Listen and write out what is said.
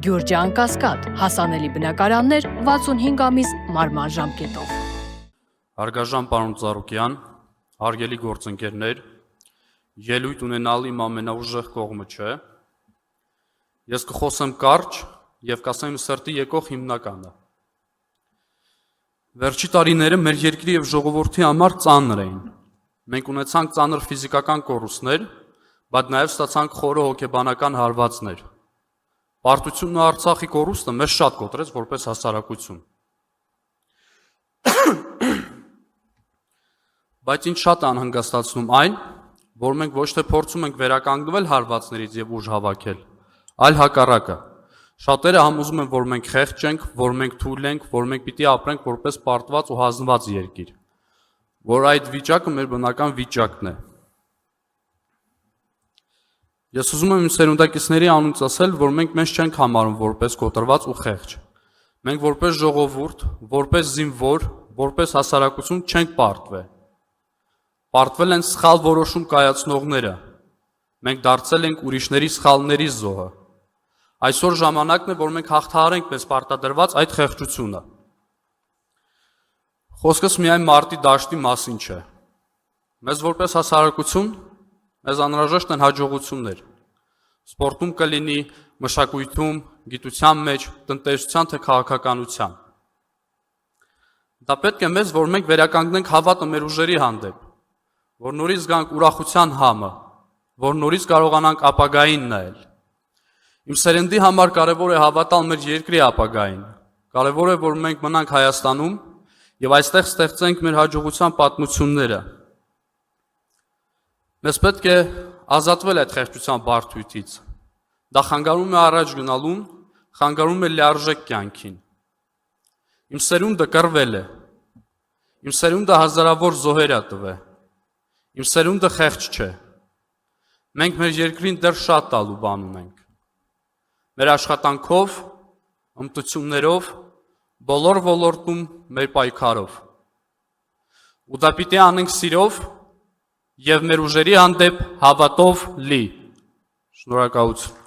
Գյուրջան Կասկադ, հասանելի բնակարաններ 65 ամիս մարման ժամկետով։ Հարգարժան պարոն Ծառուկյան, հարգելի գործընկերներ, ելույթ ունենալ իմ ամենաուժեղ կողմը չէ։ Ես կխոսեմ կարճ եւ կասեմ սրտի եկող հիմնականը։ Վերջի տարիները մեր երկրի եւ ժողովրդի համար ծանր էին։ Մենք ունեցանք ծանր ֆիզիկական կորուստներ, բայց նաեւ ստացանք խորը հոգեբանական հարվածներ։ Պարտությունն ու Արցախի կորուստը մեզ շատ կոտրեց որպես հասարակություն։ Բայց ինչ շատ անհանգստացնում այն, որ մենք ոչ թե փորձում ենք վերականգնվել հարվածներից եւ ուժ հավաքել, այլ հակառակը։ Շատերը համոզում են, որ մենք խեղճ ենք, որ մենք թույլ ենք, որ մենք պիտի ապրենք որպես պարտված ու հանձնված երկիր, որ այդ վիճակը մեր բնական վիճակն է։ Ես ուզում եմ իմ սերունդակիցների անունից ասել, որ մենք մեզ չենք համարում որպես կոտրված ու խեղճ։ Մենք որպես ժողովուրդ, որպես զինվոր, որպես հասարակություն չենք պարտվել։ Պարտվել են սխալ որոշում կայացնողները։ Մենք դարձել ենք ուրիշների սխալների զոհը։ Այսօր ժամանակն է, որ մենք հաղթահարենք մեզ պարտադրված այդ խեղճությունը։ Խոսքս միայն մարտի դաշտի մասին չէ։ Մեզ որպես հասարակություն մեզ անհրաժեշտ են հաջողություններ։ Սպորտում կլինի, մշակույթում, գիտության մեջ, տնտեսության թե քաղաքականության։ Դա պետք է մեզ, որ մենք վերականգնենք հավատը մեր ուժերի հանդեպ, որ նորից գանք ուրախության համը, որ նորից կարողանանք ապագային նայել։ Իմ սերնդի համար կարևոր է հավատալ մեր երկրի ապագային։ Կարևոր է, որ մենք մնանք Հայաստանում եւ այստեղ ստեղծենք մեր հաջողության պատմությունները։ Մեզ պետք է ազատվել այդ խեղճության բարդույթից։ Դա խանգարում է առաջ գնալուն, խանգարում է լիարժեք կյանքին։ Իմ սերունդը կռվել է։ Իմ սերունդը հազարավոր զոհեր է տվել։ Իմ սերունդը խեղճ չէ։ Մենք մեր երկրին դեռ շատ տալու բան ունենք։ Մեր աշխատանքով, հմտություններով, բոլոր ոլորտում մեր պայքարով։ Ու դա պիտի անենք սիրով եւ մեր ուժերի հանդեպ հավատով լի։ Շնորհակալություն։